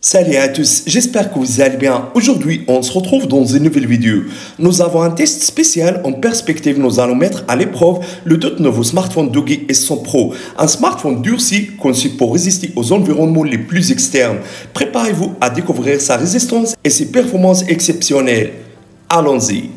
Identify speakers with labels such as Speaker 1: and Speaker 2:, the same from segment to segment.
Speaker 1: Salut à tous, j'espère que vous allez bien. Aujourd'hui, on se retrouve dans une nouvelle vidéo. Nous avons un test spécial en perspective. Nous allons mettre à l'épreuve le tout nouveau smartphone Doogee S100 Pro. Un smartphone durci conçu pour résister aux environnements les plus externes. Préparez-vous à découvrir sa résistance et ses performances exceptionnelles. Allons-y.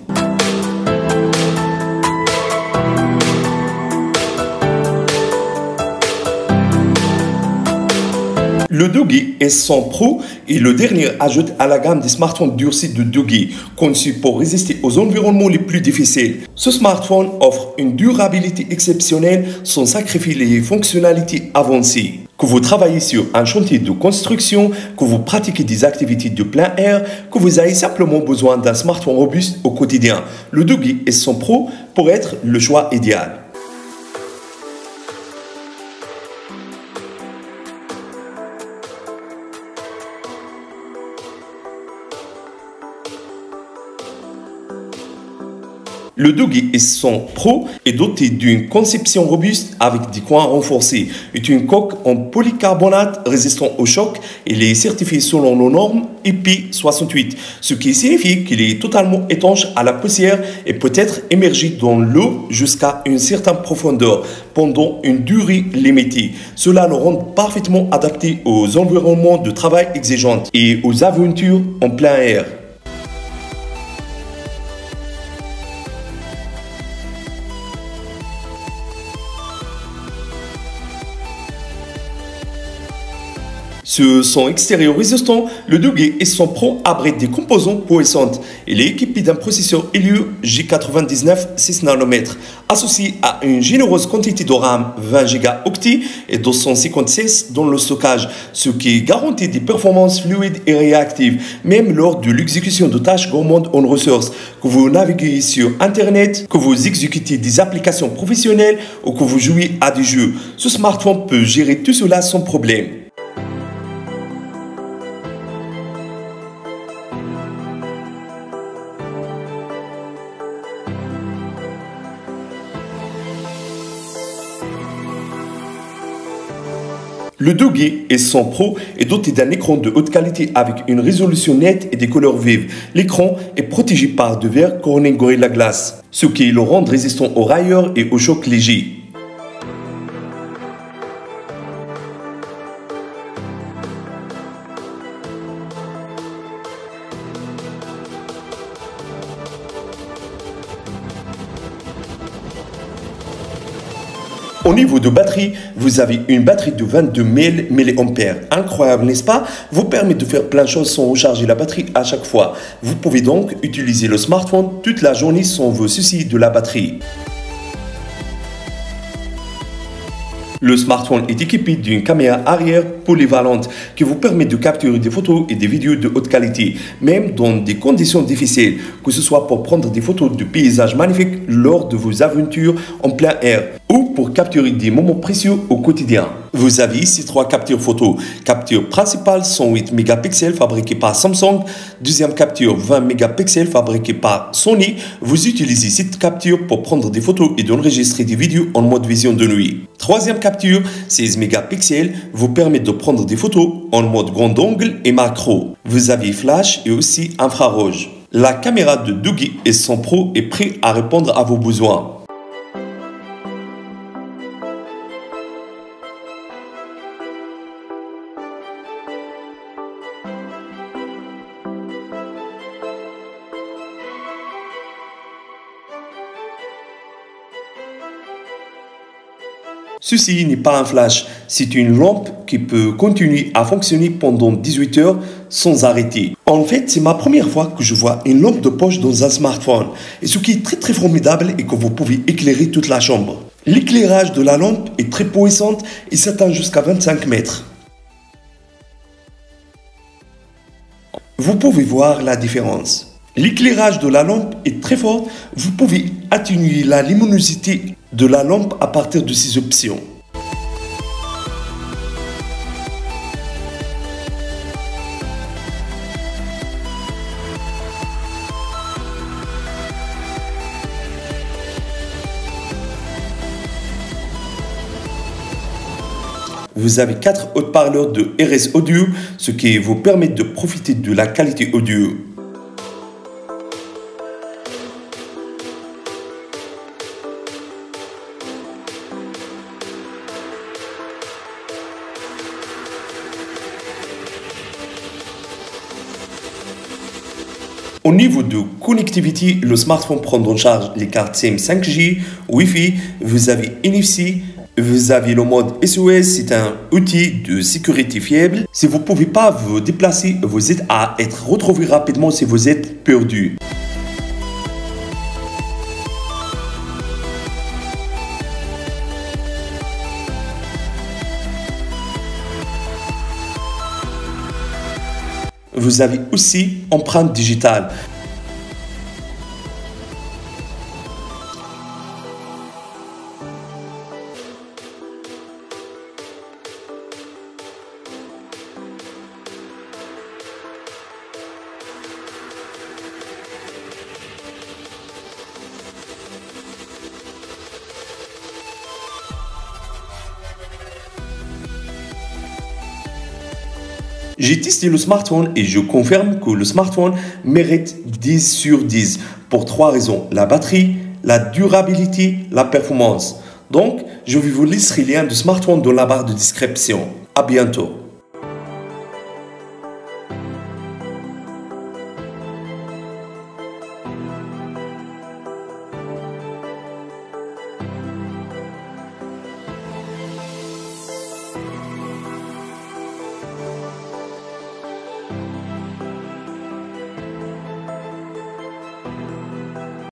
Speaker 1: Le Doogee S100 Pro est le dernier ajout à la gamme des smartphones durcis de Doogee, conçu pour résister aux environnements les plus difficiles. Ce smartphone offre une durabilité exceptionnelle sans sacrifier les fonctionnalités avancées. Que vous travaillez sur un chantier de construction, que vous pratiquez des activités de plein air, que vous ayez simplement besoin d'un smartphone robuste au quotidien, le Doogee S100 Pro pourrait être le choix idéal. Le Doogee S100 Pro est doté d'une conception robuste avec des coins renforcés et une coque en polycarbonate résistant au choc. Il est certifié selon nos normes IP68, ce qui signifie qu'il est totalement étanche à la poussière et peut être émergé dans l'eau jusqu'à une certaine profondeur pendant une durée limitée. Cela le rend parfaitement adapté aux environnements de travail exigeants et aux aventures en plein air. Sur son extérieur résistant, le Doogee S100 Pro abrite des composants puissants. Il est équipé d'un processeur Helio G99 6 nanomètres, associé à une généreuse quantité de RAM 20 Go octets et 256 dans le stockage, ce qui garantit des performances fluides et réactives, même lors de l'exécution de tâches gourmandes en ressources, que vous naviguez sur Internet, que vous exécutez des applications professionnelles ou que vous jouez à des jeux. Ce smartphone peut gérer tout cela sans problème. Le Doogee S100 Pro est doté d'un écran de haute qualité avec une résolution nette et des couleurs vives. L'écran est protégé par de verre Corning Gorilla Glass, ce qui le rend résistant aux railleurs et aux chocs légers. Au niveau de batterie, vous avez une batterie de 22 000 mAh. Incroyable, n'est-ce pas? Vous permet de faire plein de choses sans recharger la batterie à chaque fois. Vous pouvez donc utiliser le smartphone toute la journée sans vous soucier de la batterie. Le smartphone est équipé d'une caméra arrière polyvalente qui vous permet de capturer des photos et des vidéos de haute qualité, même dans des conditions difficiles, que ce soit pour prendre des photos de paysages magnifiques lors de vos aventures en plein air ou pour capturer des moments précieux au quotidien. Vous avez ici 3 captures photos. Capture principale 108 mégapixels fabriquée par Samsung. Deuxième capture 20 mégapixels fabriquée par Sony. Vous utilisez cette capture pour prendre des photos et d'enregistrer des vidéos en mode vision de nuit. Troisième capture 16 mégapixels vous permet de prendre des photos en mode grand angle et macro. Vous avez flash et aussi infrarouge. La caméra de Doogee S100 Pro est prête à répondre à vos besoins. Ceci n'est pas un flash, c'est une lampe qui peut continuer à fonctionner pendant 18 heures sans arrêter. En fait, c'est ma première fois que je vois une lampe de poche dans un smartphone. Et ce qui est très formidable est que vous pouvez éclairer toute la chambre. L'éclairage de la lampe est très puissant et s'atteint jusqu'à 25 mètres. Vous pouvez voir la différence. L'éclairage de la lampe est très fort. Vous pouvez atténuer la luminosité de la lampe à partir de ces options. vous avez 4 haut-parleurs de RS Audio, ce qui vous permet de profiter de la qualité audio. Au niveau de connectivité, le smartphone prend en charge les cartes SIM 5G, Wi-Fi, vous avez NFC, vous avez le mode SOS, c'est un outil de sécurité fiable. Si vous ne pouvez pas vous déplacer, vous êtes à être retrouvé rapidement si vous êtes perdu. Vous avez aussi empreinte digitale. J'ai testé le smartphone et je confirme que le smartphone mérite 10 sur 10 pour 3 raisons. La batterie, la durabilité, la performance. Donc, je vais vous laisser le lien du smartphone dans la barre de description. À bientôt.